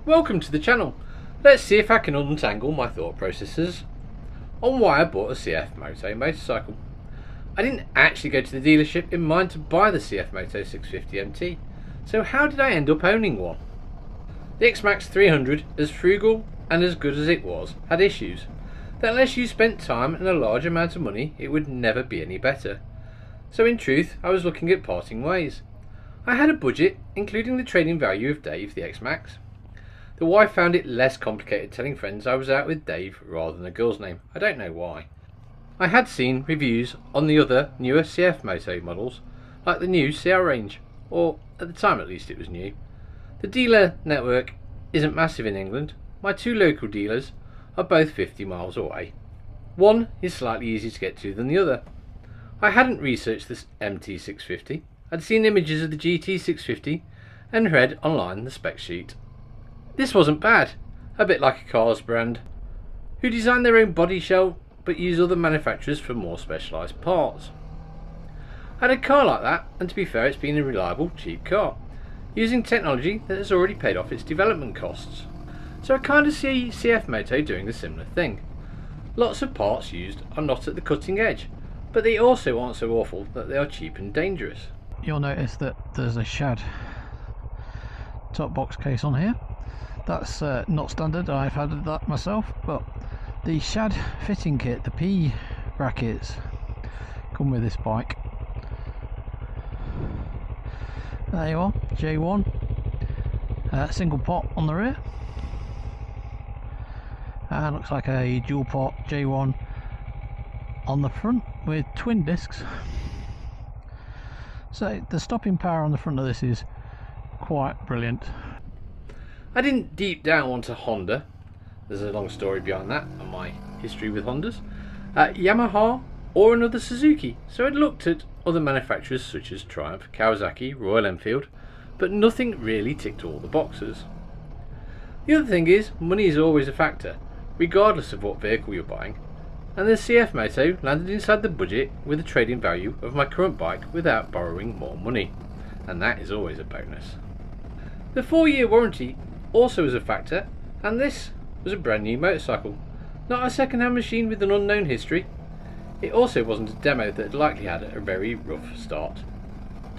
Welcome to the channel. Let's see if I can untangle my thought processes on why I bought a Cfmoto motorcycle. I didn't actually go to the dealership in mind to buy the Cfmoto 650 MT, so how did I end up owning one? The Xmax 300, as frugal and as good as it was, had issues that unless you spent time and a large amount of money it would never be any better. So in truth I was looking at parting ways. I had a budget, including the trading value of Dave the Xmax. The wife found it less complicated telling friends I was out with Dave rather than a girl's name. I don't know why. I had seen reviews on the other newer Cfmoto models, like the new CR range, or at the time at least it was new. The dealer network isn't massive in England. My two local dealers are both 50 miles away. One is slightly easier to get to than the other. I hadn't researched this MT650. I'd seen images of the GT650 and read online the spec sheet. This wasn't bad, a bit like a car's brand, who design their own body shell but use other manufacturers for more specialised parts. I had a car like that, and to be fair it's been a reliable, cheap car, using technology that has already paid off its development costs. So I kind of see Cfmoto doing a similar thing. Lots of parts used are not at the cutting edge, but they also aren't so awful that they are cheap and dangerous. You'll notice that there's a shad top box case on here. That's not standard, I've had that myself, but the shad fitting kit, the P brackets, come with this bike. There you are, J1, single pot on the rear, and looks like a dual pot J1 on the front with twin discs. So the stopping power on the front of this is quite brilliant. I didn't deep down want a Honda. There's a long story behind that and my history with Hondas. Yamaha or another Suzuki. So I'd looked at other manufacturers such as Triumph, Kawasaki, Royal Enfield, but nothing really ticked all the boxes. The other thing is, money is always a factor, regardless of what vehicle you're buying, and the Cfmoto landed inside the budget with a trading value of my current bike without borrowing more money, and that is always a bonus. The 4-year warranty also was a factor, and this was a brand new motorcycle, not a second-hand machine with an unknown history. It also wasn't a demo that likely had a very rough start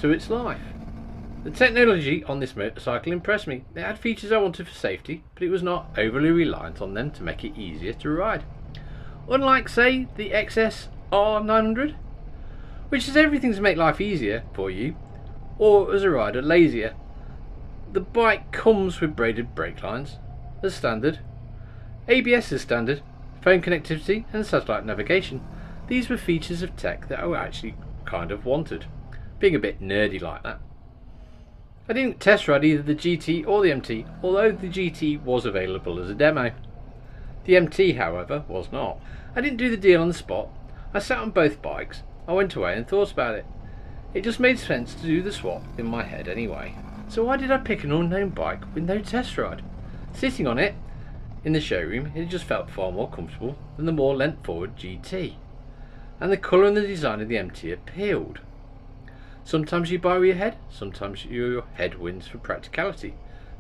to its life. The technology on this motorcycle impressed me. It had features I wanted for safety, but it was not overly reliant on them to make it easier to ride. Unlike, say, the XSR 900, which does everything to make life easier for you, or as a rider lazier. The bike comes with braided brake lines as standard, ABS as standard, phone connectivity and satellite navigation. These were features of tech that I actually kind of wanted, being a bit nerdy like that. I didn't test ride either the GT or the MT, although the GT was available as a demo. The MT, however, was not. I didn't do the deal on the spot. I sat on both bikes. I went away and thought about it. It just made sense to do the swap in my head anyway. So why did I pick an unknown bike with no test ride? Sitting on it in the showroom, it just felt far more comfortable than the more leant forward GT. And the colour and the design of the MT appealed. Sometimes you buy with your head, sometimes your head wins for practicality.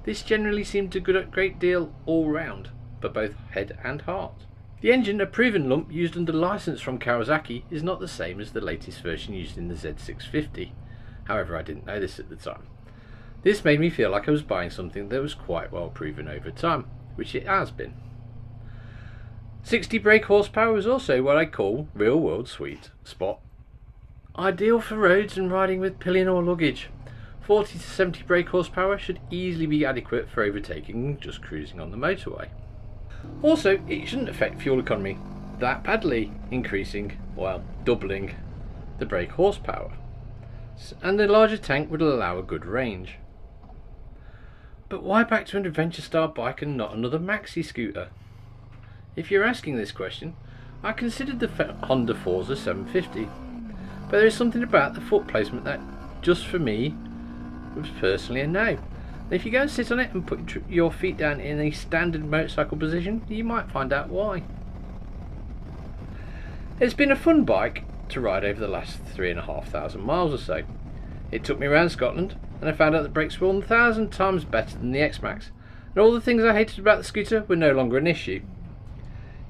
This generally seemed a great deal all round, but both head and heart. The engine, a proven lump used under licence from Kawasaki, is not the same as the latest version used in the Z650. However, I didn't know this at the time. This made me feel like I was buying something that was quite well proven over time, which it has been. 60 brake horsepower was also what I call real world sweet spot. Ideal for roads and riding with pillion or luggage. 40 to 70 brake horsepower should easily be adequate for overtaking and just cruising on the motorway. Also, it shouldn't affect fuel economy that badly, increasing, well, doubling the brake horsepower. And the larger tank would allow a good range. But why back to an adventure style bike and not another maxi scooter? If you're asking this question, I considered the Honda Forza 750, but there is something about the foot placement that, just for me, was personally a no. And if you go and sit on it and put your feet down in a standard motorcycle position, you might find out why. It's been a fun bike to ride over the last 3,500 miles or so. It took me around Scotland, and I found out the brakes were 1,000 times better than the Xmax, and all the things I hated about the scooter were no longer an issue.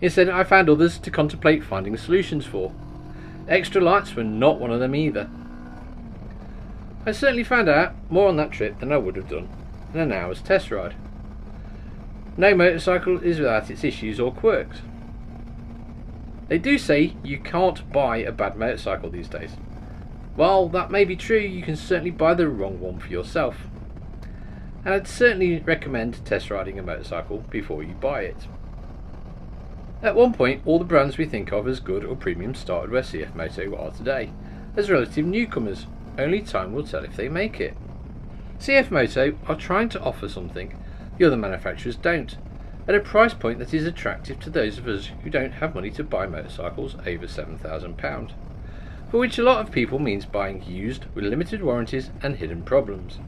Instead, I found others to contemplate finding solutions for. Extra lights were not one of them either. I certainly found out more on that trip than I would have done in an hour's test ride. No motorcycle is without its issues or quirks. They do say you can't buy a bad motorcycle these days. While that may be true, you can certainly buy the wrong one for yourself. And I'd certainly recommend test riding a motorcycle before you buy it. At one point, all the brands we think of as good or premium started where Cfmoto are today, as relative newcomers. Only time will tell if they make it. Cfmoto are trying to offer something the other manufacturers don't, at a price point that is attractive to those of us who don't have money to buy motorcycles over £7,000, for which a lot of people means buying used with limited warranties and hidden problems.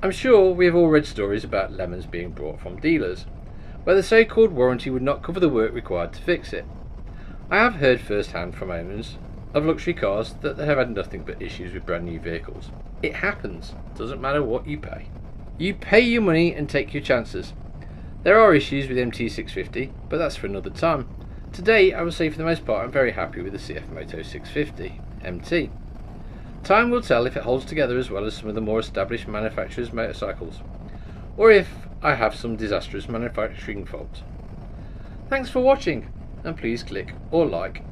I'm sure we have all read stories about lemons being brought from dealers, where the so-called warranty would not cover the work required to fix it. I have heard first-hand from owners of luxury cars that they have had nothing but issues with brand new vehicles. It happens, doesn't matter what you pay. You pay your money and take your chances. There are issues with MT650, but that's for another time. Today, I would say for the most part I'm very happy with the Cfmoto 650 MT. Time will tell if it holds together as well as some of the more established manufacturers' motorcycles, or if I have some disastrous manufacturing fault. Thanks for watching, and please click or like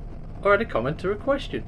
or add a comment or a question.